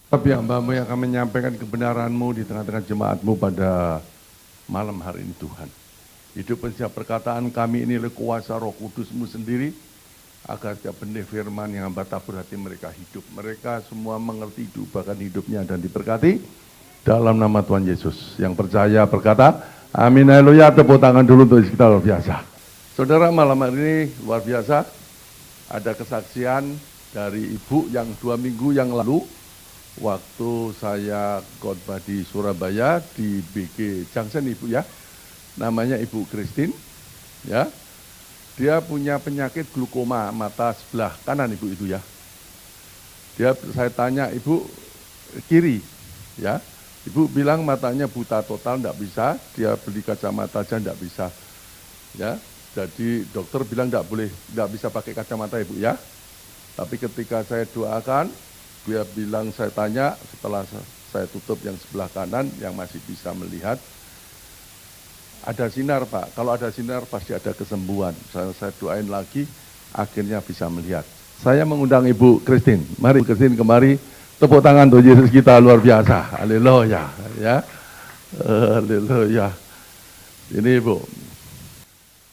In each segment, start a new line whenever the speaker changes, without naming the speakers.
Tapi hamba-Mu yang akan menyampaikan kebenaran-Mu di tengah-tengah jemaat-Mu pada malam hari ini Tuhan. Hidup setiap perkataan kami ini oleh kuasa Roh Kudus-Mu sendiri, agar setiap benih firman yang hamba tabur hati mereka hidup. Mereka semua mengerti diubahkan hidupnya dan diberkati dalam nama Tuhan Yesus. Yang percaya berkata, amin, haleluya. Tepuk tangan dulu untuk kita luar biasa. Saudara, malam hari ini luar biasa, ada kesaksian dari ibu yang 2 minggu yang lalu, waktu saya khotbah di Surabaya di BG Junction, ibu ya, namanya Ibu Christine, ya, dia punya penyakit glukoma mata sebelah kanan ibu itu ya. Saya tanya ibu kiri, ya, ibu bilang matanya buta total, enggak bisa, dia beli kacamata aja enggak bisa, ya. Jadi dokter bilang enggak bisa pakai kacamata ibu ya. Tapi ketika saya doakan, dia bilang, saya tanya setelah saya tutup yang sebelah kanan yang masih bisa melihat, ada sinar Pak, kalau ada sinar pasti ada kesembuhan. Saya doain lagi, akhirnya bisa melihat. Saya mengundang Ibu Christine, mari Ibu Christine kemari, tepuk tangan untuk Yesus kita luar biasa, haleluya, ya, haleluya. Ini Ibu,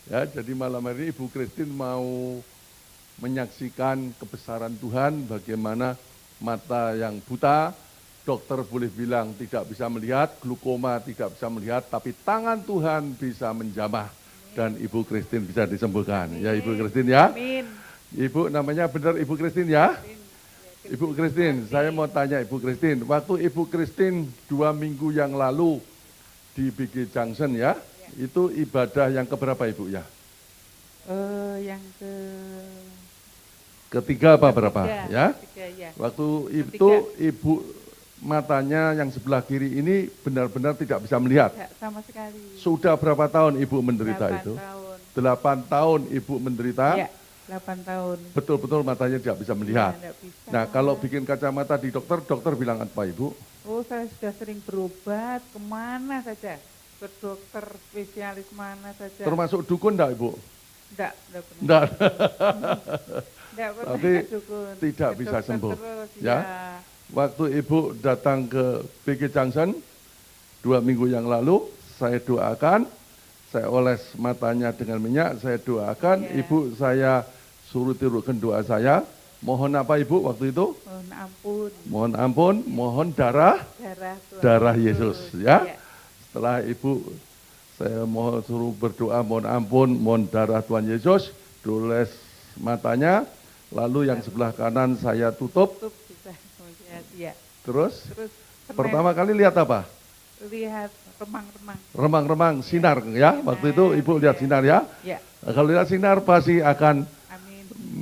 ya, jadi malam hari ini Ibu Christine mau menyaksikan kebesaran Tuhan, bagaimana mata yang buta, dokter boleh bilang tidak bisa melihat, glukoma tidak bisa melihat, tapi tangan Tuhan bisa menjamah. Dan Ibu Christine bisa disembuhkan. Amin. Ya Ibu Christine ya. Amin. Ibu namanya benar Ibu Christine ya. Ibu Christine, saya mau tanya Ibu Christine, waktu Ibu Christine 2 minggu yang lalu di BG Junction ya, itu ibadah yang keberapa Ibu ya?
Yang
ketiga apa berapa ya?
Ketiga, ya.
Waktu itu Ibu matanya yang sebelah kiri ini benar-benar tidak bisa melihat.
Tidak sama sekali.
Sudah berapa tahun Ibu menderita
8
itu?
Tahun.
8 tahun Ibu menderita?
Ya, 8 tahun.
Betul-betul matanya tidak bisa melihat.
Ya, tidak bisa.
Nah, kalau bikin kacamata di dokter bilang apa Ibu?
Oh, saya sudah sering berobat kemana saja. Ke dokter spesialis mana saja.
Termasuk dukun enggak Ibu?
Tidak pernah.
Enggak.
Tidak pernah.
Tapi
dukun.
tidak
Ke
bisa
dokter
sembuh.
terus,
Ya. Waktu Ibu datang ke BG Junction 2 minggu yang lalu, saya doakan, saya oles matanya dengan minyak, saya doakan,
Ya.
Ibu saya suruh tirukan doa saya. Mohon apa Ibu waktu itu?
Mohon ampun.
Mohon ampun, mohon darah
Darah
Yesus ya. Setelah Ibu saya mohon suruh berdoa, mohon ampun, mohon darah Tuhan Yesus, tulis matanya, lalu yang sebelah kanan saya tutup.
Ya.
Terus pertama kali lihat apa?
Lihat remang-remang.
Remang-remang, sinar ya. Waktu itu Ibu lihat sinar ya.
Ya.
Kalau lihat sinar pasti akan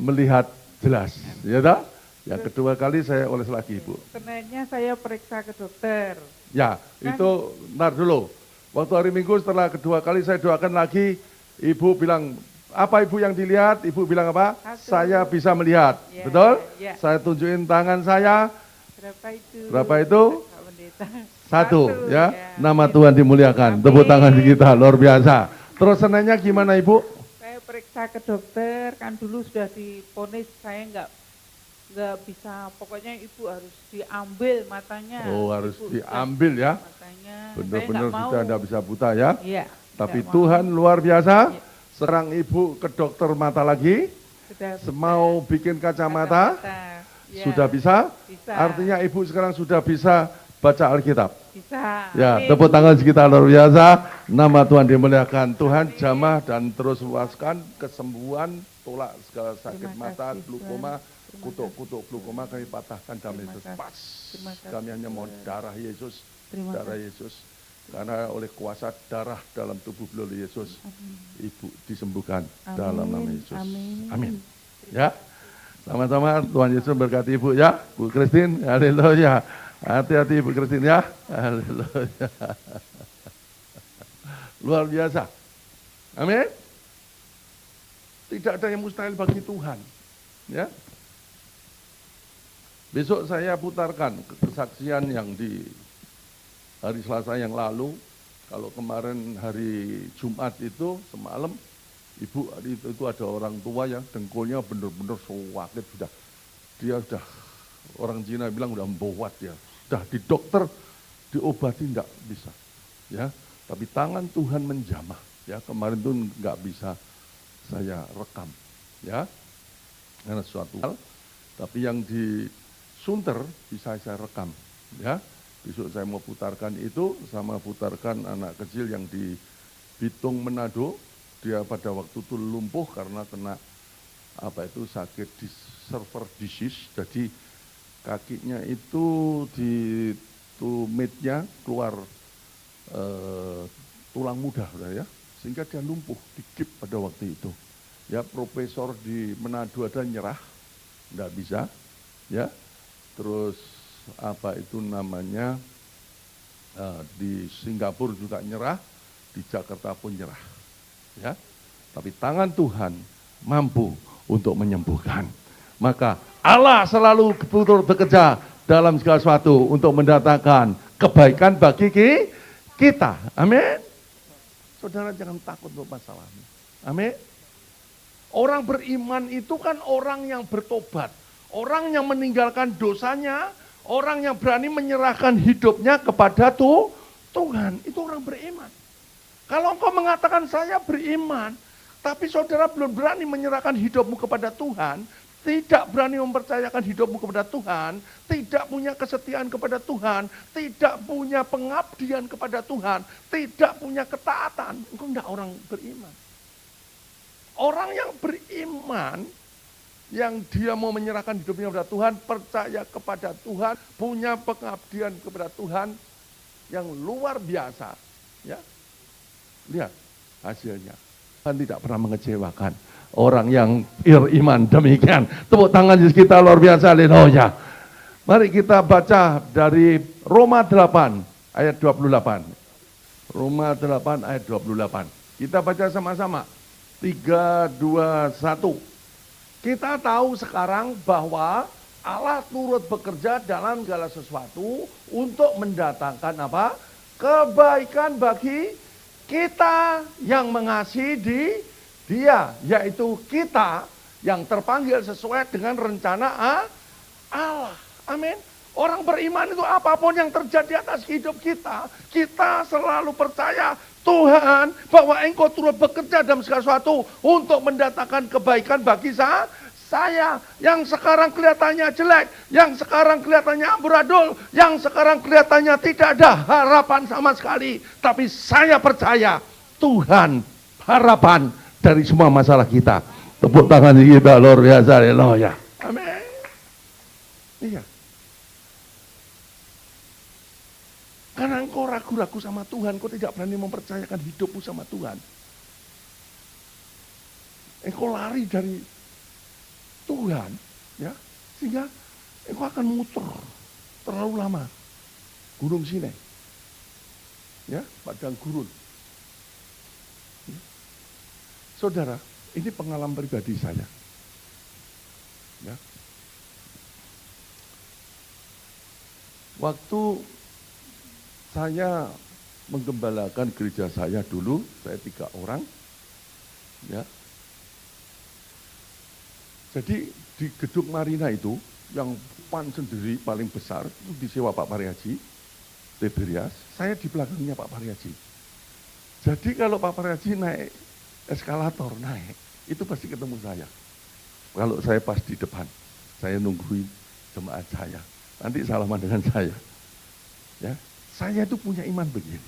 melihat jelas, ya tak? Yang kedua kali saya oles lagi Ibu.
Sebenarnya saya periksa ke dokter.
Ya, itu ntar dulu. Waktu hari Minggu setelah kedua kali saya doakan lagi, Ibu bilang, apa Ibu yang dilihat? Ibu bilang apa? Saya bisa melihat,
Ya,
betul?
ya.
Saya tunjukin tangan saya.
Berapa itu?
Berapa itu? Satu, ya.
Ya.
Nama Tuhan dimuliakan. Tepuk tangan kita, luar biasa. Terus senangnya gimana Ibu?
Saya periksa ke dokter, kan dulu sudah diponis saya nggak bisa, pokoknya Ibu harus diambil matanya.
Oh, harus
Ibu
diambil ya.
Matanya.
Benar-benar sudah tidak bisa buta ya.
Iya.
Tapi Tuhan luar biasa. Serang Ibu ke dokter mata lagi.
Sudah
Mau bikin kacamata.
Ya,
Sudah bisa?
bisa.
Artinya Ibu sekarang sudah bisa baca Alkitab.
Bisa.
Ya,
Amin.
tepuk tangan kita luar biasa. Nama Tuhan dimuliakan. Tuhan jamah dan terus luaskan kesembuhan, tolak segala sakit mata, glukoma, kutuk-kutuk glukoma kami patahkan dalam Yesus. Pas. Kami hanya mau darah Yesus, darah Yesus. Karena oleh kuasa darah dalam tubuh beliau Yesus, Ibu disembuhkan dalam nama Yesus. Amin. Ya. Sama-sama Tuhan Yesus berkati Ibu ya, Bu Christine, haleluya. Hati-hati Ibu Christine ya, haleluya. Luar biasa. Amin. Tidak ada yang mustahil bagi Tuhan. Ya. Besok saya putarkan kesaksian yang di hari Selasa yang lalu. Kalau kemarin hari Jumat itu semalam, Ibu itu ada orang tua yang dengkulnya benar-benar sakit sudah. Dia sudah Orang Cina bilang udah mbowat ya. Sudah di dokter diobati enggak bisa. Ya, tapi tangan Tuhan menjamah. Ya, kemarin tuh enggak bisa saya rekam. Ya, karena suatu hal. Tapi yang di Sunter bisa saya rekam. Ya, besok saya mau putarkan itu sama putarkan anak kecil yang di Bitung Manado. Dia pada waktu itu lumpuh karena kena sakit di server disease. Jadi kakinya itu di tumitnya keluar tulang muda ya, sehingga dia lumpuh, digip pada waktu itu. Ya, profesor di Manado ada nyerah, nggak bisa, ya. Terus di Singapura juga nyerah, di Jakarta pun nyerah, ya. Tapi tangan Tuhan mampu untuk menyembuhkan. Maka Allah selalu bekerja dalam segala sesuatu untuk mendatangkan kebaikan bagi kita. Amin. Saudara jangan takut untuk masalahnya. Amin. Orang beriman itu kan orang yang bertobat. Orang yang meninggalkan dosanya. Orang yang berani menyerahkan hidupnya kepada Tuhan. Itu orang beriman. Kalau engkau mengatakan saya beriman, tapi saudara belum berani menyerahkan hidupmu kepada Tuhan, tidak berani mempercayakan hidupmu kepada Tuhan, tidak punya kesetiaan kepada Tuhan, tidak punya pengabdian kepada Tuhan, tidak punya ketaatan, engkau tidak orang beriman. Orang yang beriman, yang dia mau menyerahkan hidupnya kepada Tuhan, percaya kepada Tuhan, punya pengabdian kepada Tuhan yang luar biasa. Ya, lihat hasilnya. Tuhan tidak pernah mengecewakan orang yang beriman demikian. Tepuk tangan kita luar biasa, haleluya. Mari kita baca dari Roma 8 ayat 28. Roma 8 ayat 28. Kita baca sama-sama. 3, 2, 1. Kita tahu sekarang bahwa Allah turut bekerja dalam segala sesuatu untuk mendatangkan kebaikan bagi kita yang mengasihi Dia, yaitu kita yang terpanggil sesuai dengan rencana Allah. Amin. Orang beriman itu apapun yang terjadi atas hidup kita, kita selalu percaya Tuhan bahwa Engkau turut bekerja dalam segala sesuatu untuk mendatangkan kebaikan bagi saya yang sekarang kelihatannya jelek, yang sekarang kelihatannya amburadul, yang sekarang kelihatannya tidak ada harapan sama sekali. Tapi saya percaya Tuhan harapan dari semua masalah kita. Tepuk tangan kita luar biasa, haleluya. Amin. Iya. Karena engkau ragu-ragu sama Tuhan, engkau tidak berani mempercayakan hidupmu sama Tuhan. Engkau lari dari Tuhan, ya, sehingga engkau akan muter terlalu lama. Gunung Sinai, ya, padang gurun. Ya. Saudara, ini pengalaman pribadi saya. Ya. Waktu saya menggembalakan gereja saya dulu, saya 3 orang, ya. Jadi di gedung Marina itu, yang PAN sendiri paling besar, itu disewa Pak Pariaji, Tiberias, saya di belakangnya Pak Pariaji. Jadi kalau Pak Pariaji naik eskalator, itu pasti ketemu saya. Kalau saya pas di depan, saya nungguin jemaat saya, nanti salaman dengan saya. Ya, saya itu punya iman begini.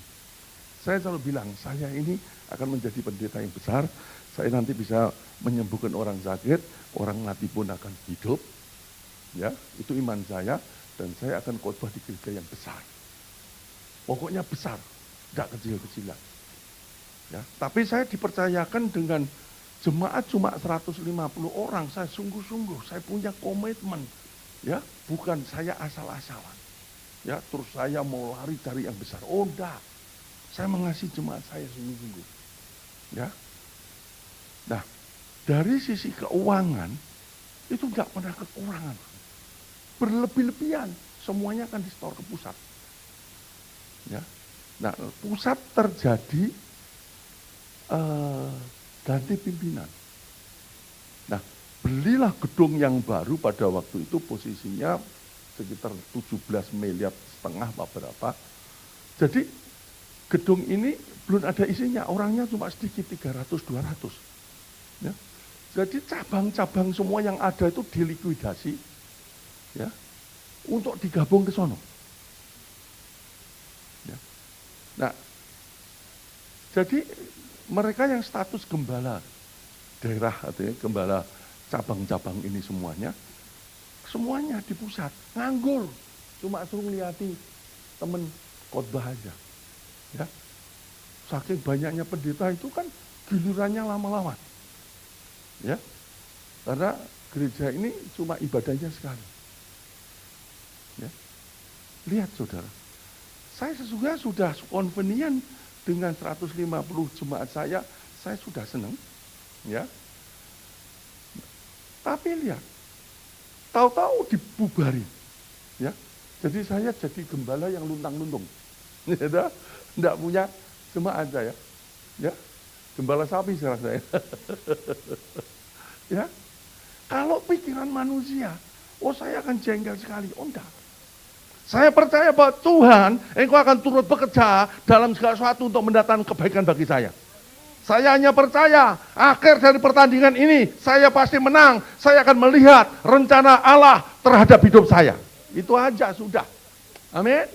Saya selalu bilang, saya ini akan menjadi pendeta yang besar, saya nanti bisa menyembuhkan orang sakit, orang mati pun akan hidup. Ya, itu iman saya, dan saya akan khotbah di gereja yang besar. Pokoknya besar, tidak kecil-kecilan. Ya, tapi saya dipercayakan dengan jemaat cuma 150 orang, saya sungguh-sungguh, saya punya komitmen. Ya, bukan saya asal-asalan. Ya, terus saya mau lari cari yang besar. Oh enggak, saya mengasihi jemaat saya sungguh-sungguh. Ya. Nah, dari sisi keuangan, itu enggak pernah kekurangan. Berlebih-lebihan, semuanya akan disetor ke pusat. Ya. Nah, pusat terjadi ganti pimpinan. Nah, belilah gedung yang baru pada waktu itu posisinya sekitar 17 miliar setengah apa berapa. Jadi gedung ini belum ada isinya, orangnya cuma sedikit 300-200. Ya. Jadi cabang-cabang semua yang ada itu dilikuidasi, ya, untuk digabung ke sono. Ya. Nah, jadi mereka yang status gembala daerah, artinya gembala cabang-cabang ini semuanya di pusat, nganggur, cuma suruh liati temen khotbah aja. Ya. Saking banyaknya pendeta itu kan gilirannya lama-lama. Ya. Karena gereja ini cuma ibadahnya sekali. Ya. Lihat saudara, saya sesungguhnya sudah convenient dengan 150 jemaat saya sudah senang. Ya. Tapi lihat, tahu-tahu dibubarin. Ya. Jadi saya jadi gembala yang luntang-luntung. Tidak punya jemaat saya. Ya. Gembala sapi sekarang saya. Ya. Kalau pikiran manusia, saya akan jengkel sekali. Enggak. Saya percaya bahwa Tuhan, Engkau akan turut bekerja dalam segala sesuatu untuk mendatangkan kebaikan bagi saya. Saya hanya percaya, akhir dari pertandingan ini, saya pasti menang. Saya akan melihat rencana Allah terhadap hidup saya. Itu aja sudah. Amin.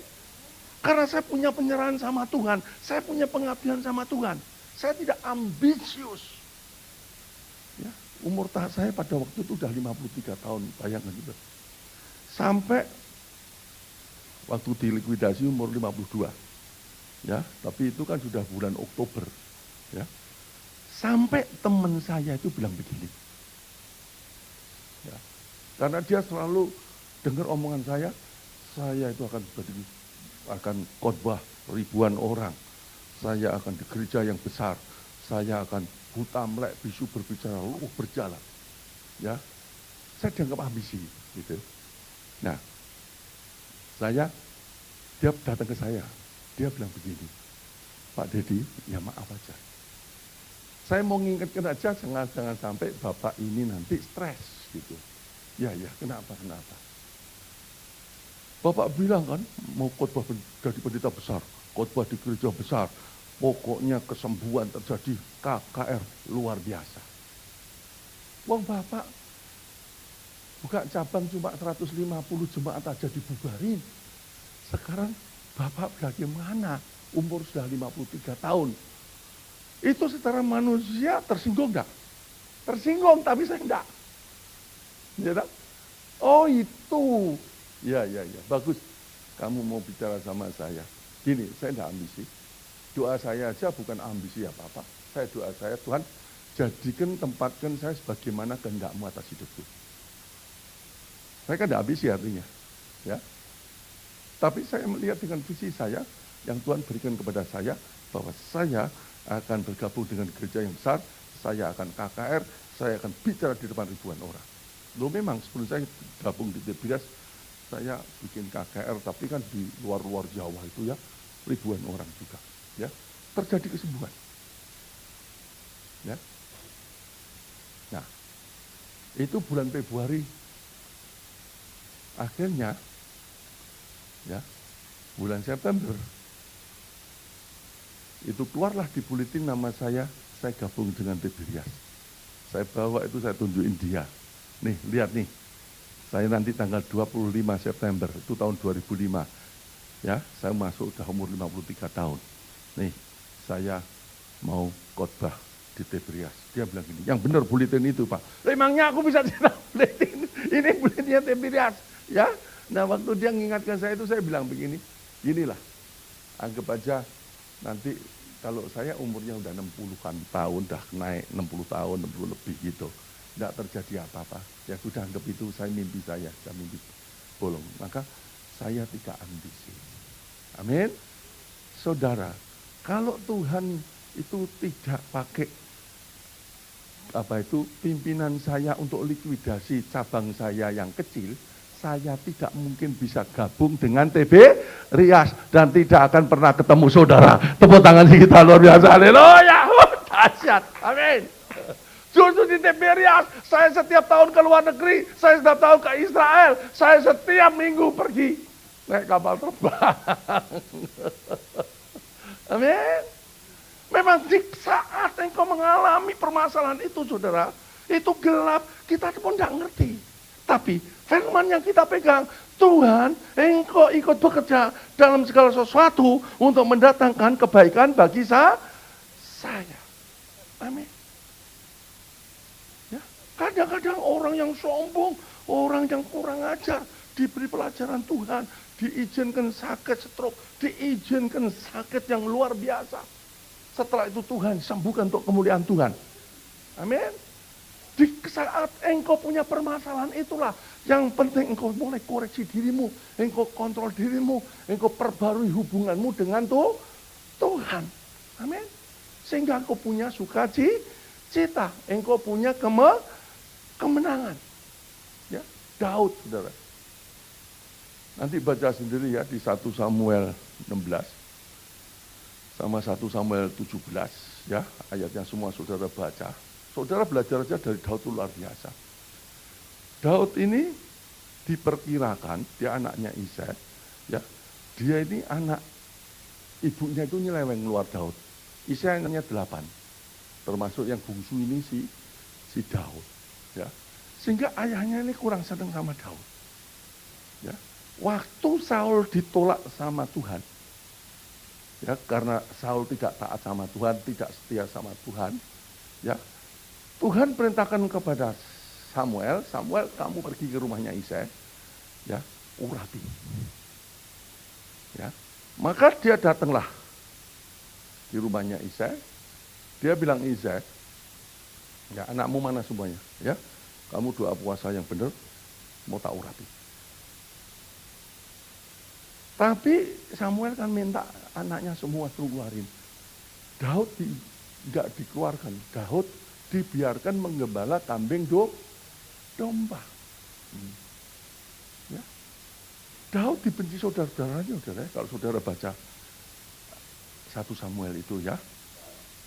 Karena saya punya penyerahan sama Tuhan, saya punya pengabdian sama Tuhan. Saya tidak ambisius. Ya, umur saya pada waktu itu udah 53 tahun, bayangkan juga. Sampai waktu dilikuidasi umur 52. Ya, tapi itu kan sudah bulan Oktober. Ya. Sampai teman saya itu bilang begini. Ya. Karena dia selalu dengar omongan saya itu akan khotbah ribuan orang. Saya akan di gereja yang besar. Saya akan buta melek bisu berbicara berjalan. Ya. Saya dianggap ambisi gitu. Nah, dia datang ke saya. Dia bilang begini. Pak Dedi, ya maaf aja. Saya mau ngingetkan aja, jangan sampai Bapak ini nanti stres gitu. Ya, kenapa? Bapak bilang kan, mau khotbah dari pendeta besar, khotbah di gereja besar, pokoknya kesembuhan terjadi, KKR luar biasa. Wong Bapak buka cabang cuma 150 jemaat aja dibubarin. Sekarang Bapak bagaimana? Umur sudah 53 tahun. Itu secara manusia tersinggung enggak? Tersinggung, tapi saya enggak. Ya, oh itu. Ya, bagus. Kamu mau bicara sama saya. Gini, saya enggak ambisi. Doa saya aja bukan ambisi apa-apa. Doa saya, Tuhan, tempatkan saya sebagaimana kehendak-Mu atas hidupku. Saya kan enggak ambisi artinya. Ya. Tapi saya melihat dengan visi saya, yang Tuhan berikan kepada saya, bahwa saya akan bergabung dengan gereja yang besar, saya akan KKR, saya akan bicara di depan ribuan orang. Loh memang sebelum saya gabung di Tiberias, saya bikin KKR, tapi kan di luar-luar Jawa itu ya, ribuan orang juga. Ya, terjadi kesembuhan. Ya. Nah, itu bulan Februari. Akhirnya, ya, bulan September, itu keluarlah di buletin nama saya gabung dengan Tiberias. Saya bawa itu, saya tunjukin dia. Nih, lihat nih. Saya nanti tanggal 25 September, itu tahun 2005. Ya, saya masuk udah umur 53 tahun. Nih, saya mau khotbah di Tiberias. Dia bilang gini, yang benar buletin itu Pak. Emangnya aku bisa cerita buletin? Ini buletinnya Tiberias. Ya, nah waktu dia mengingatkan saya itu, saya bilang begini, inilah, anggap aja nanti kalau saya umurnya udah 60-an tahun, udah naik 60 tahun, 60 lebih gitu, tidak terjadi apa-apa. Ya sudah, anggap itu saya mimpi bolong. Maka saya tidak ambisi. Amin. Saudara, kalau Tuhan itu tidak pakai pimpinan saya untuk likuidasi cabang saya yang kecil, saya tidak mungkin bisa gabung dengan Tiberias dan tidak akan pernah ketemu saudara. Tepuk tangan kita luar biasa. Haleluya. Dahsyat. Amin. Justru di Tiberias, saya setiap tahun ke luar negeri, saya setiap tahun ke Israel, saya setiap minggu pergi naik kapal terbang. Amin. Memang di saat engkau mengalami permasalahan itu, saudara, itu gelap, kita pun tidak ngerti. Tapi firman yang kita pegang, Tuhan, engkau ikut bekerja dalam segala sesuatu untuk mendatangkan kebaikan bagi saya. Amin. Ya, kadang-kadang orang yang sombong, orang yang kurang ajar, diberi pelajaran Tuhan, diizinkan sakit stroke, diizinkan sakit yang luar biasa. Setelah itu Tuhan sembuhkan untuk kemuliaan Tuhan. Amin. Di saat engkau punya permasalahan itulah yang penting engkau mulai koreksi dirimu, engkau kontrol dirimu, engkau perbarui hubunganmu dengan Tuhan. Amin. Sehingga engkau punya sukacita, engkau punya kemenangan. Ya, Daud, saudara. Nanti baca sendiri ya di 1 Samuel 16. Sama 1 Samuel 17, ya, ayatnya semua saudara baca. Saudara belajar aja dari Daud itu luar biasa. Daud ini diperkirakan, dia anaknya Isai, ya, dia ini anak, ibunya itu nyeleweng luar Daud. Isai anaknya 8, termasuk yang bungsu ini si Daud. Ya. Sehingga ayahnya ini kurang senang sama Daud. Ya. Waktu Saul ditolak sama Tuhan, ya, karena Saul tidak taat sama Tuhan, tidak setia sama Tuhan, ya, Tuhan perintahkan kepada Samuel, kamu pergi ke rumahnya Isai, ya, urapi. Ya, maka dia datanglah di rumahnya Isai, dia bilang Isai, ya, anakmu mana semuanya, ya, kamu doa puasa yang benar, mau tak urapi. Tapi Samuel kan minta anaknya semua suruh keluarin. Daud tidak dikeluarkan. Daud dibiarkan menggembala kambing domba. Ya. Daud dibenci saudara-saudaranya, saudara. Kalau saudara baca 1 Samuel itu, ya.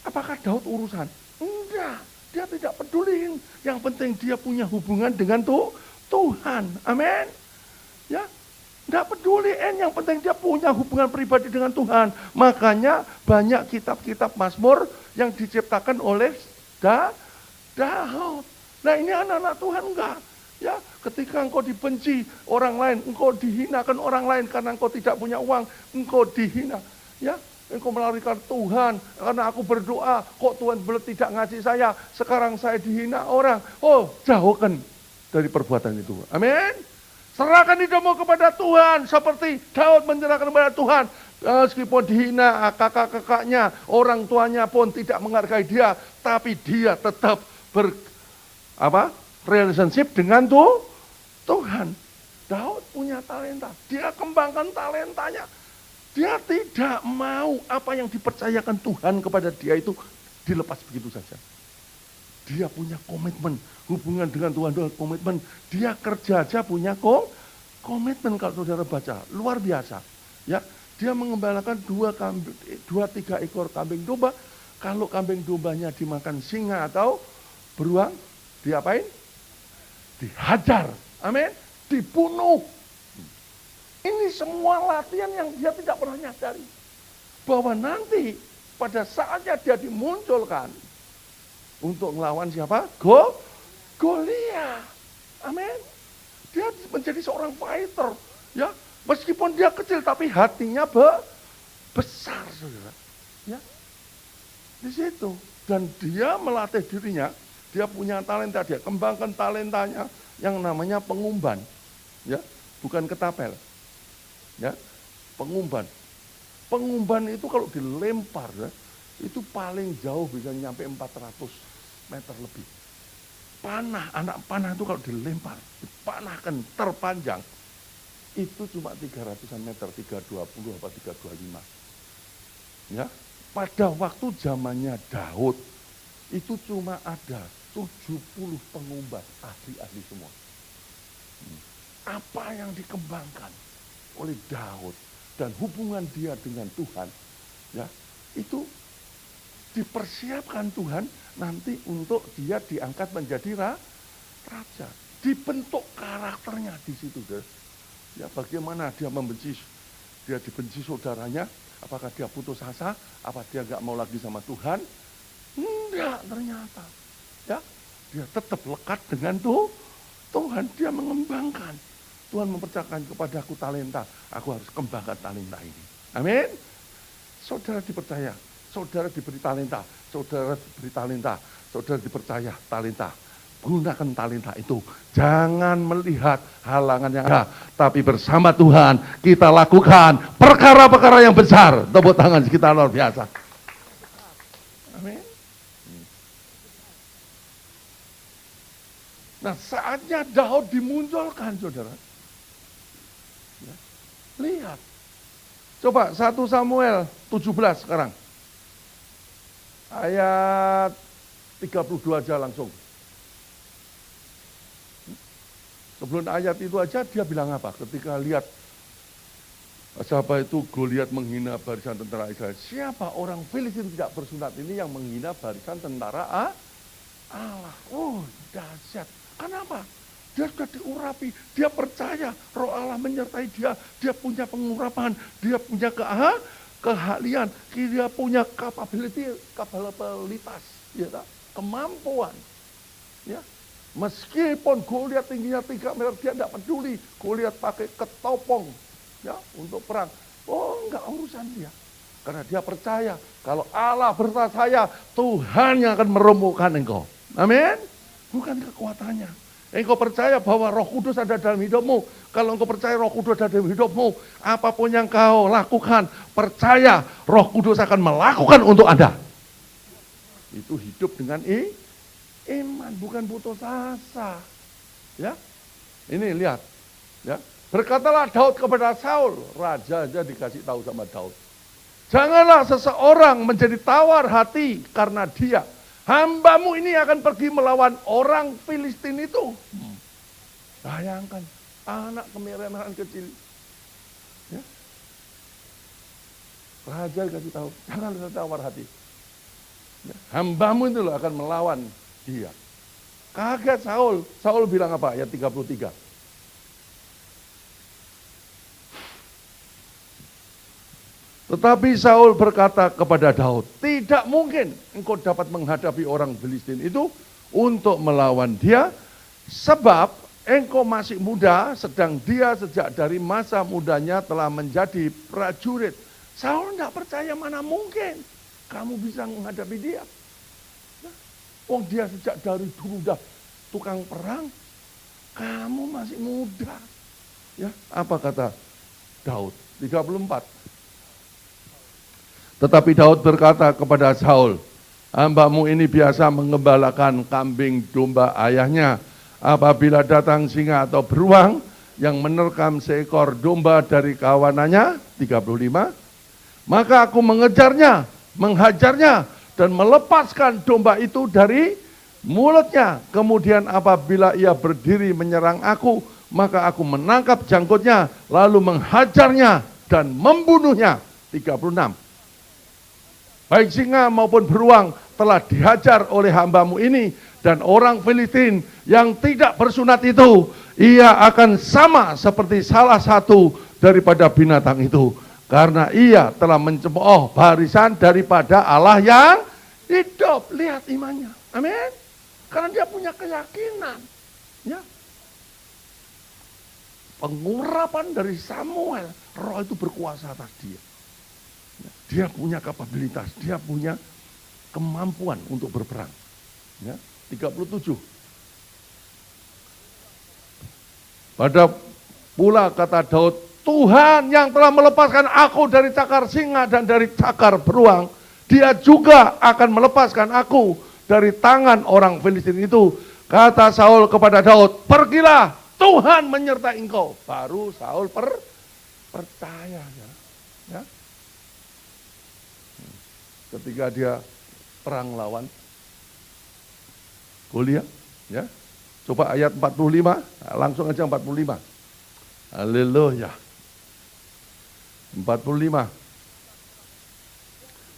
Apakah Daud urusan? Enggak. Dia tidak peduli. Yang penting dia punya hubungan dengan Tuhan. Amin. Ya. Tidak peduli, yang penting dia punya hubungan pribadi dengan Tuhan. Makanya banyak kitab-kitab Mazmur yang diciptakan oleh Daud. Nah, ini anak-anak Tuhan enggak. Ya, ketika engkau dibenci orang lain, engkau dihinakan orang lain karena engkau tidak punya uang, engkau dihina. Ya, engkau melarikan Tuhan karena aku berdoa, kok Tuhan tidak ngasih saya, sekarang saya dihina orang. Oh, jauhkan dari perbuatan itu. Amin. Serahkan hidupmu kepada Tuhan, seperti Daud menyerahkan kepada Tuhan. Meskipun dihina kakak-kakaknya, orang tuanya pun tidak menghargai dia, tapi dia tetap relationship dengan Tuhan. Daud punya talenta, dia kembangkan talentanya. Dia tidak mau apa yang dipercayakan Tuhan kepada dia itu dilepas begitu saja. Dia punya komitmen, hubungan dengan Tuhan, komitmen. Dia kerja aja punya komitmen, kalau saudara baca, luar biasa. Ya, dia mengembalakan 2-3 ekor kambing domba. Kalau kambing dombanya dimakan singa atau beruang, diapain? Dihajar. Amin. Dibunuh. Ini semua latihan yang dia tidak pernah nyadari. Bahwa nanti pada saatnya dia dimunculkan untuk melawan siapa? Goliat. Amin. Dia menjadi seorang fighter, ya. Meskipun dia kecil tapi hatinya besar, saudara. Ya. Di situ, dan dia melatih dirinya, dia punya talenta, dia kembangkan talentanya yang namanya pengumban. Ya, bukan ketapel. Ya. Pengumban. Pengumban itu kalau dilempar, ya, itu paling jauh bisa nyampe 400 meter lebih. Panah, anak panah itu kalau dilempar, dipanahkan terpanjang, itu cuma 300-an meter, 320 apa 325. Ya, pada waktu zamannya Daud, itu cuma ada 70 pengumban, ahli-ahli semua. Apa yang dikembangkan oleh Daud dan hubungan dia dengan Tuhan, ya, itu dipersiapkan Tuhan nanti untuk dia diangkat menjadi raja. Dibentuk karakternya di situ, guys. Ya, bagaimana dia dibenci saudaranya, apakah dia putus asa, apa dia nggak mau lagi sama Tuhan? Enggak, ternyata. Ya, dia tetap lekat dengan Tuhan, dia mengembangkan. Tuhan mempercayakan kepadaku talenta, aku harus kembangkan talenta ini. Amin. Saudara dipercaya, saudara diberi talenta, saudara diberi talenta, saudara dipercaya talenta. Gunakan talenta itu. Jangan melihat halangan yang ada, tapi bersama Tuhan kita lakukan perkara-perkara yang besar. Tepuk tangan kita luar biasa. Amin. Nah, saatnya Daud dimunculkan, saudara. Ya. Lihat. Coba 1 Samuel 17 sekarang. Ayat 32 aja langsung. Sebelum ayat itu aja dia bilang apa? Ketika lihat siapa itu Goliat menghina barisan tentara Israel. Siapa orang Filistin tidak bersunat ini yang menghina barisan tentara Allah? Oh, dahsyat. Kenapa? Dia sudah diurapi, dia percaya Roh Allah menyertai dia, dia punya pengurapan, dia punya keahlian, dia punya kapabilitas, ya, kemampuan. Ya. Meskipun Goliat tingginya 3 meter, dia tidak peduli. Goliat pakai ketopong, ya, untuk perang. Oh, enggak urusan dia. Karena dia percaya, kalau Allah bersama saya, Tuhan yang akan meremukkan engkau. Amin. Bukan kekuatannya. Engkau percaya bahwa Roh Kudus ada dalam hidupmu. Kalau engkau percaya Roh Kudus ada dalam hidupmu, apapun yang kau lakukan, percaya Roh Kudus akan melakukan untuk Anda. Itu hidup dengan iman, bukan putus asa. Ya, ini lihat. Ya, berkatalah Daud kepada Saul, raja aja dikasih tahu sama Daud. Janganlah seseorang menjadi tawar hati karena dia. Hambamu ini akan pergi melawan orang Filistin itu. Bayangkan, anak kemerahan kecil. Ya. Raja dikasih tahu, janganlah tawar hati. Ya. Hambamu itu loh akan melawan dia. Kaget Saul. Saul bilang apa? Ayat 33. Tetapi Saul berkata kepada Daud, tidak mungkin engkau dapat menghadapi orang Filistin itu untuk melawan dia, sebab engkau masih muda, sedang dia sejak dari masa mudanya telah menjadi prajurit. Saul tidak percaya, mana mungkin kamu bisa menghadapi dia. Oh, dia sejak dari dulu udah tukang perang, kamu masih muda. Ya, apa kata Daud? 34. Tetapi Daud berkata kepada Saul, hambamu ini biasa mengembalakan kambing domba ayahnya. Apabila datang singa atau beruang yang menerkam seekor domba dari kawanannya, 35, maka aku mengejarnya, menghajarnya, dan melepaskan domba itu dari mulutnya. Kemudian apabila ia berdiri menyerang aku, maka aku menangkap janggutnya, lalu menghajarnya dan membunuhnya. 36. Baik singa maupun beruang telah dihajar oleh hambamu ini, dan orang Filistin yang tidak bersunat itu, ia akan sama seperti salah satu daripada binatang itu. Karena ia telah mencemooh barisan daripada Allah yang hidup. Lihat imannya. Amin. Karena dia punya keyakinan. Ya. Pengurapan dari Samuel, Roh itu berkuasa atas dia. Dia punya kapabilitas, dia punya kemampuan untuk berperang. Ya. 37. Pada pula kata Daud, Tuhan yang telah melepaskan aku dari cakar singa dan dari cakar beruang, dia juga akan melepaskan aku dari tangan orang Filistin itu. Kata Saul kepada Daud, pergilah, Tuhan menyertai engkau. Baru Saul percaya. Ya. Ketika dia perang lawan Goliat, ya. Coba ayat 45, langsung aja 45. Haleluya. 45.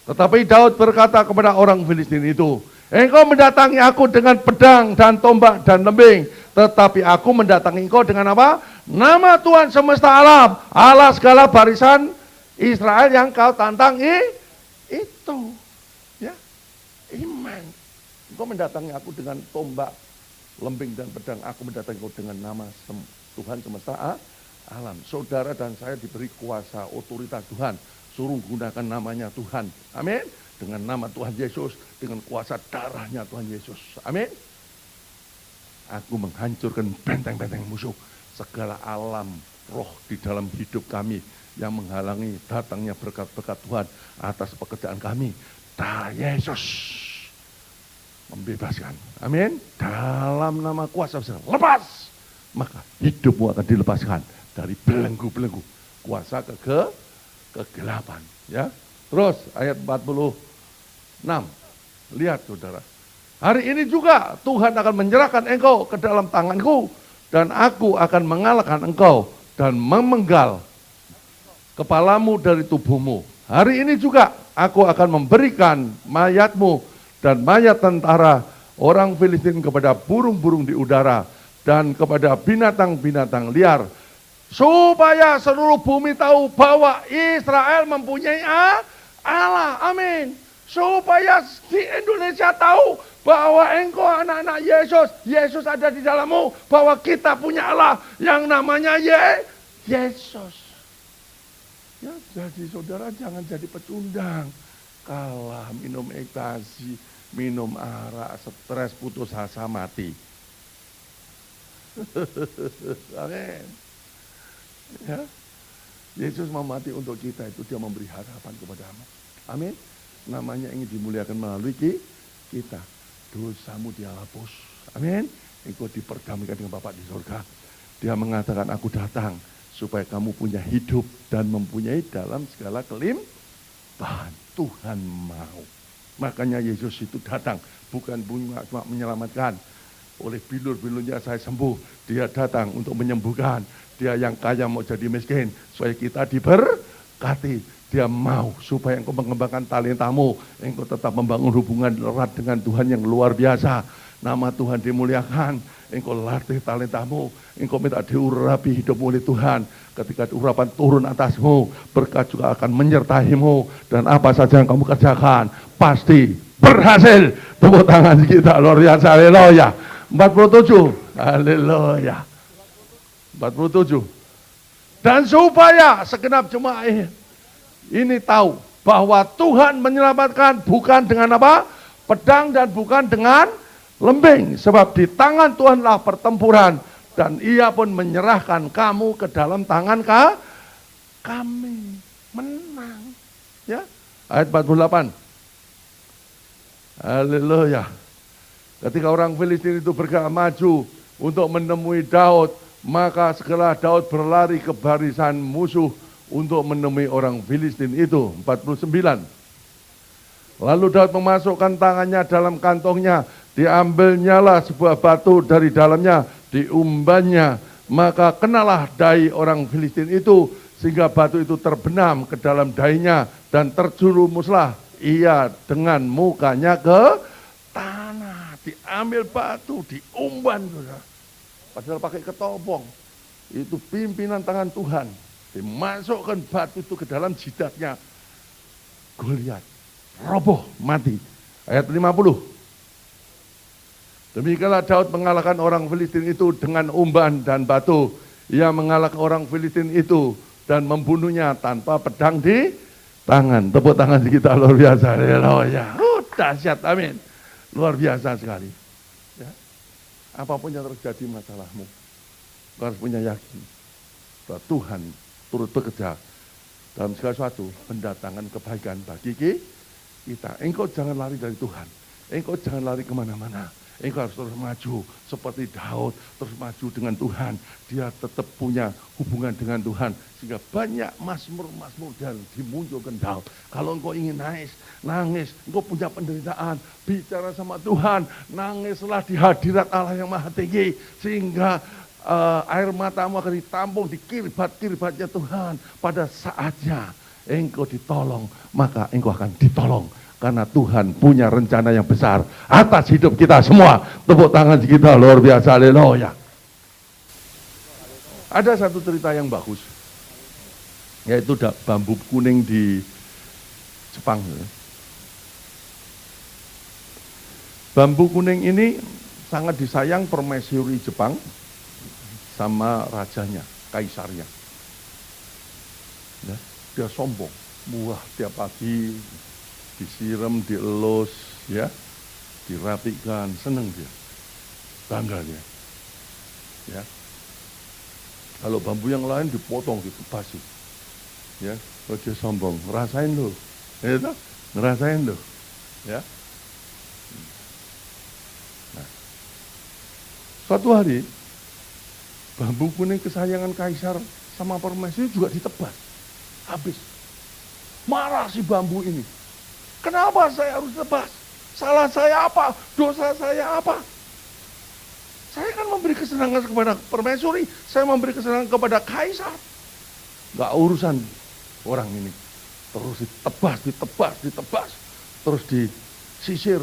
Tetapi Daud berkata kepada orang Filistin itu, engkau mendatangi aku dengan pedang dan tombak dan lembing, tetapi aku mendatangi engkau dengan apa? Nama Tuhan semesta alam, Allah segala barisan Israel yang kau tantang itu. Ya, iman. Engkau mendatangi aku dengan tombak, lembing dan pedang, aku mendatangi engkau dengan nama Tuhan semesta alam. Saudara dan saya diberi kuasa, otoritas Tuhan. Suruh gunakan namanya Tuhan. Amin. Dengan nama Tuhan Yesus, dengan kuasa darahnya Tuhan Yesus. Amin. Aku menghancurkan benteng-benteng musuh. Segala alam roh di dalam hidup kami yang menghalangi datangnya berkat-berkat Tuhan atas pekerjaan kami. Darah Yesus membebaskan. Amin. Dalam nama kuasa besar. Lepas. Maka hidupmu akan dilepaskan dari belenggu-belenggu kuasa kegelapan, ya. Terus ayat 46. Lihat saudara. Hari ini juga Tuhan akan menyerahkan engkau ke dalam tanganku dan aku akan mengalahkan engkau dan memenggal kepalamu dari tubuhmu. Hari ini juga aku akan memberikan mayatmu dan mayat tentara orang Filistin kepada burung-burung di udara dan kepada binatang-binatang liar, supaya seluruh bumi tahu bahwa Israel mempunyai Allah. Amin. Supaya di Indonesia tahu bahwa engkau anak-anak Yesus, Yesus ada di dalammu, bahwa kita punya Allah yang namanya Yesus. Ya, jadi saudara jangan jadi pecundang. Kalah minum ekstasi, minum arak, stres, putus asa, mati. Amin. Ya. Yesus mau mati untuk kita, itu dia memberi harapan kepadamu. Amin. Namanya ingin dimuliakan melalui kita. Dosamu dia hapus. Amin. Engkau diperdamaikan dengan Bapa di surga. Dia mengatakan aku datang supaya kamu punya hidup dan mempunyai dalam segala kelimpahan. Tuhan mau. Makanya Yesus itu datang bukan cuma menyelamatkan. Oleh bilur-bilurnya saya sembuh. Dia datang untuk menyembuhkan. Dia yang kaya mau jadi miskin. Supaya kita diberkati. Dia mau supaya engkau mengembangkan talentamu. Engkau tetap membangun hubungan erat dengan Tuhan yang luar biasa. Nama Tuhan dimuliakan. Engkau latih talentamu. Engkau minta diurapi hidupmu oleh Tuhan. Ketika urapan turun atasmu, berkat juga akan menyertaimu. Dan apa saja yang kamu kerjakan, pasti berhasil. Tepuk tangan kita luar biasa. Haleluya. 47. Haleluya. 47. Dan supaya segenap jemaat ini tahu bahwa Tuhan menyelamatkan bukan dengan apa? Pedang dan bukan dengan lembing. Sebab di tangan Tuhanlah pertempuran dan ia pun menyerahkan kamu ke dalam tangan kami. Menang. Ya. Ayat 48. Haleluya. Ketika orang Filistin itu bergerak maju untuk menemui Daud, maka segala Daud berlari ke barisan musuh untuk menemui orang Filistin itu. 49. Lalu Daud memasukkan tangannya dalam kantongnya, diambilnyalah sebuah batu dari dalamnya, diumbannya, maka kenalah dahi orang Filistin itu, sehingga batu itu terbenam ke dalam dahinya, dan terjerumuslah ia dengan mukanya ke tanah. Diambil batu, diumban. Padahal pakai ketopong. Itu pimpinan tangan Tuhan. Dimasukkan batu itu ke dalam jidatnya. Goliat. Roboh, mati. Ayat 50. Demikianlah Daud mengalahkan orang Filistin itu dengan umban dan batu. Ia mengalahkan orang Filistin itu dan membunuhnya tanpa pedang di tangan. Tepuk tangan kita luar biasa. Haleluya. Dahsyat, amin. Luar biasa sekali. Ya. Apapun yang terjadi masalahmu, kau harus punya yakin bahwa Tuhan turut bekerja dalam segala sesuatu, mendatangkan kebaikan bagi kita. Engkau jangan lari dari Tuhan. Engkau jangan lari kemana-mana. Engkau harus terus maju seperti Daud, terus maju dengan Tuhan. Dia tetap punya hubungan dengan Tuhan, sehingga banyak mazmur-mazmur dan dimunculkan Daud. Kalau engkau ingin nangis, engkau punya penderitaan, bicara sama Tuhan, nangislah di hadirat Allah yang Maha Tinggi, sehingga air matamu akan ditampung di kirbat-kirbatnya Tuhan pada saatnya. engkau ditolong, maka engkau akan ditolong. Karena Tuhan punya rencana yang besar atas hidup kita semua. Tepuk tangan kita luar biasa, haleluya. Ada satu cerita yang bagus, yaitu bambu kuning di Jepang. Bambu kuning ini sangat disayang permaisuri Jepang sama rajanya, kaisarnya. Ya, dia sombong, wah tiap pagi disiram, dielus, ya, dirapikan, seneng dia, bangga dia. Ya, kalau bambu yang lain dipotong, dibasuh, ya, kalau dia sombong, ngerasain loh, ya, ngerasain loh, ya. Nah, suatu hari bambu kuning kesayangan kaisar sama permaisuri juga ditebas, habis. Marah si bambu ini. Kenapa saya harus tebas? Salah saya apa? Dosa saya apa? Saya kan memberi kesenangan kepada permaisuri, saya memberi kesenangan kepada kaisar. Gak urusan orang ini. Terus ditebas. Terus disisir,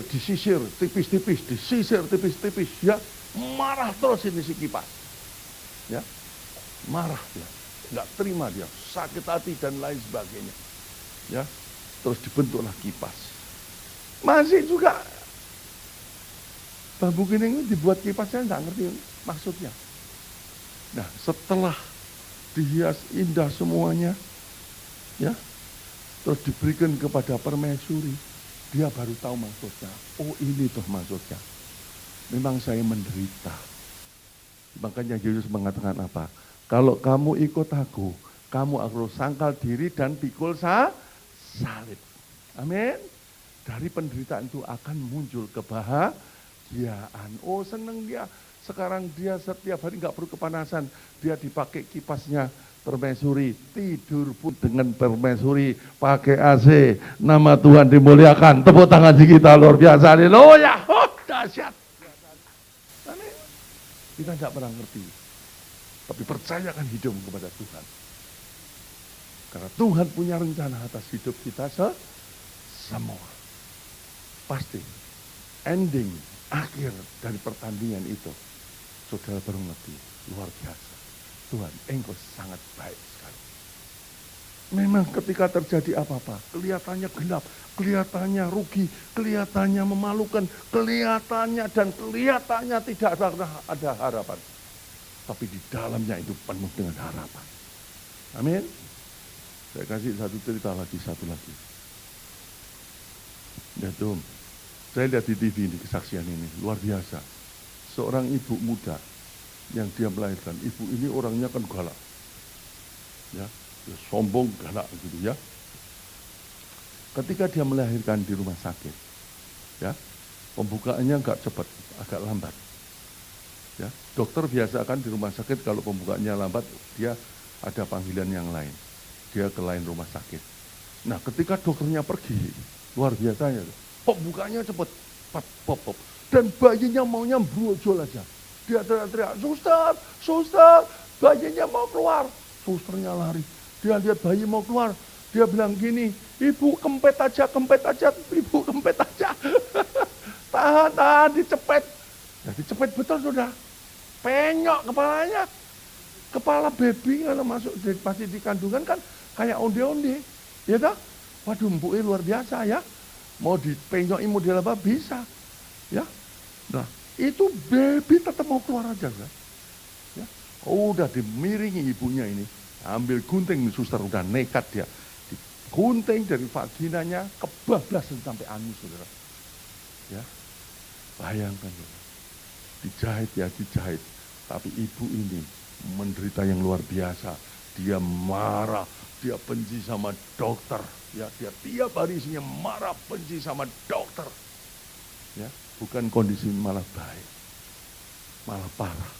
tipis-tipis, disisir, tipis-tipis. Ya, marah terus ini si kipas. Ya, marah dia. Gak terima dia, sakit hati dan lain sebagainya. Ya, terus dibentuklah kipas. Masih juga bambu kuning ini dibuat kipas, saya nggak ngerti maksudnya. Nah, setelah dihias indah semuanya, ya, terus diberikan kepada permaisuri, dia baru tahu maksudnya. Oh, ini toh maksudnya. Memang saya menderita. Makanya Yesus mengatakan apa? Kalau kamu ikut aku, kamu harus sangkal diri dan pikul salib. Amin. Dari penderitaan itu akan muncul kebahagiaan. Oh, seneng dia. Sekarang dia setiap hari nggak perlu kepanasan. Dia dipakai kipasnya permaisuri. Tidur pun dengan permaisuri. Pakai AC. Nama Tuhan dimuliakan. Tepuk tangan kita luar biasa. Haleluya. Oh, dahsyat. Amin. Kita nggak pernah ngerti. Tapi percayakan hidup kepada Tuhan. Karena Tuhan punya rencana atas hidup kita semua. Pasti ending, akhir dari pertandingan itu, saudara baru ngerti, luar biasa. Tuhan, engkau sangat baik sekali. Memang ketika terjadi apa-apa, kelihatannya gelap, kelihatannya rugi, kelihatannya memalukan, kelihatannya tidak ada harapan. Tapi di dalamnya itu penuh dengan harapan. Amin. Saya kasih satu lagi. Lihat dong, saya lihat di TV ini kesaksian ini, luar biasa. Seorang ibu muda yang dia melahirkan, ibu ini orangnya kan galak. Ya, dia sombong, galak gitu ya. Ketika dia melahirkan di rumah sakit, ya, pembukaannya agak cepat, agak lambat. Ya, dokter biasa kan di rumah sakit kalau pembukaannya lambat, dia ada panggilan yang lain. Dia ke lain rumah sakit. Nah, ketika dokternya pergi, luar biasanya, pembukanya cepat, pop. Dan bayinya maunya brojol aja. Dia teriak-teriak, suster, bayinya mau keluar. Susternya lari. Dia lihat bayi mau keluar. Dia bilang gini, ibu kempet aja, ibu kempet aja. tahan, dicepet. Ya, dicepet betul sudah. Penyok kepalanya. Kepala baby kalau masuk pasti di kandungan kan kayak onde-onde. Ya toh? Waduh, empuknya luar biasa ya. Mau dipenyoki model apa bisa. Ya. Nah, itu baby tetap mau keluar aja kan. Ya. Udah dimiringi ibunya ini. Ambil gunting suster, udah nekat dia. Digunting dari vaginanya kebablasan sampai anus, saudara. Ya. Bayangkan, saudara. Dijahit. Tapi ibu ini menderita yang luar biasa. Dia marah, dia benci sama dokter. Ya, dia tiap hari isinya marah, benci sama dokter. Ya, bukan kondisi malah baik, malah parah.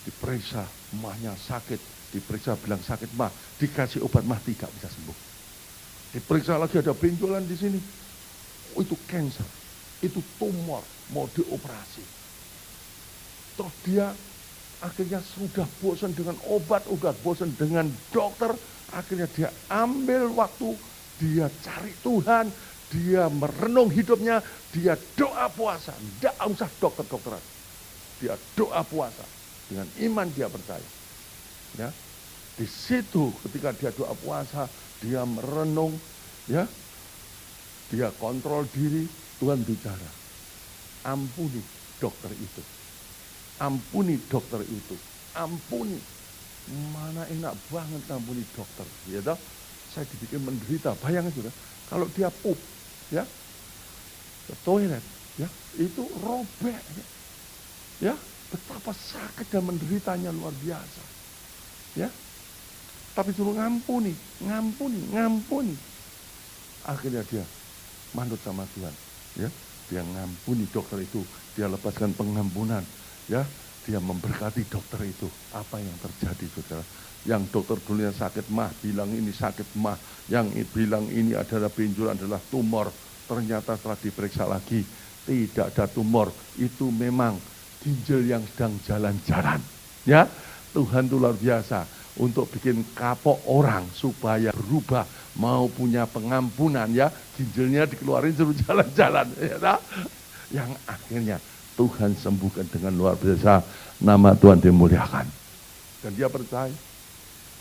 Diperiksa, mahnya sakit, diperiksa bilang sakit mah, dikasih obat mah tidak bisa sembuh. Diperiksa lagi ada benjolan di sini, oh, itu cancer, itu tumor, mau dioperasi. Terus dia akhirnya sudah bosan dengan obat, sudah bosan dengan dokter, akhirnya dia ambil waktu, dia cari Tuhan, dia merenung hidupnya, dia doa puasa, tidak usah dokter-dokteran. Dia doa puasa, dengan iman dia percaya. Ya, di situ ketika dia doa puasa, dia merenung, ya, dia kontrol diri, Tuhan bicara, ampuni dokter itu. Ampuni dokter itu, ampuni. Mana enak banget ampuni dokter, ya toh? Saya dibikin menderita. Bayangkan sudah, kalau dia pup, ya, ke toilet, ya, itu robek, ya, betapa sakit dan menderitanya luar biasa, ya. Tapi suruh ngampuni, ngampuni, ngampuni. Akhirnya dia manut sama Tuhan, ya. Dia ngampuni dokter itu, dia lepaskan pengampunan. Ya, dia memberkati dokter itu. Apa yang terjadi, saudara? Yang dokter dulunya sakit mah, bilang ini sakit mah. Yang bilang ini adalah benjolan, adalah tumor. Ternyata setelah diperiksa lagi, tidak ada tumor. Itu memang ginjal yang sedang jalan-jalan. Ya, Tuhan itu luar biasa. Untuk bikin kapok orang supaya berubah, mau punya pengampunan, ya. Ginjalnya dikeluarin suruh jalan-jalan. Ya, yang akhirnya Tuhan sembuhkan dengan luar biasa, nama Tuhan dimuliakan. Dan dia percaya,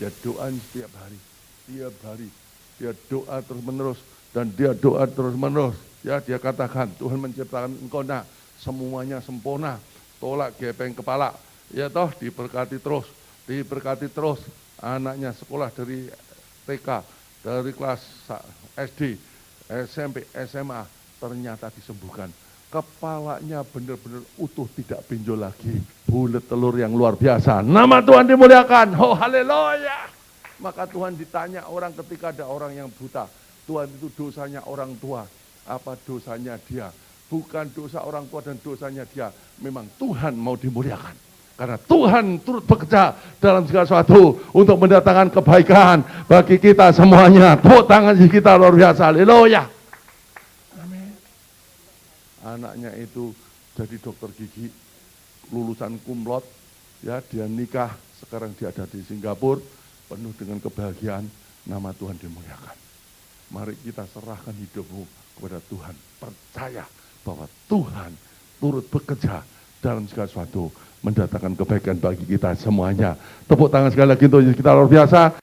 dia doa setiap hari, dia doa terus menerus, dan dia doa terus menerus. Ya, dia katakan, Tuhan menciptakan engkau nak, semuanya sempurna, tolak gepeng kepala, ya toh, diberkati terus, anaknya sekolah dari TK, dari kelas SD, SMP, SMA, ternyata disembuhkan. Kepalanya benar-benar utuh, tidak benjol lagi. Bulat telur yang luar biasa. Nama Tuhan dimuliakan. Oh, haleluya. Maka Tuhan ditanya orang ketika ada orang yang buta. Tuhan itu dosanya orang tua. Apa dosanya dia? Bukan dosa orang tua dan dosanya dia. Memang Tuhan mau dimuliakan. Karena Tuhan turut bekerja dalam segala sesuatu untuk mendatangkan kebaikan bagi kita semuanya. Tepuk tangan kita luar biasa. Haleluya. Anaknya itu jadi dokter gigi, lulusan kumlot, ya, dia nikah, sekarang dia ada di Singapura, penuh dengan kebahagiaan, nama Tuhan dimuliakan. Mari kita serahkan hidupmu kepada Tuhan, percaya bahwa Tuhan turut bekerja dalam segala sesuatu, mendatangkan kebaikan bagi kita semuanya. Tepuk tangan sekali lagi untuk kita luar biasa.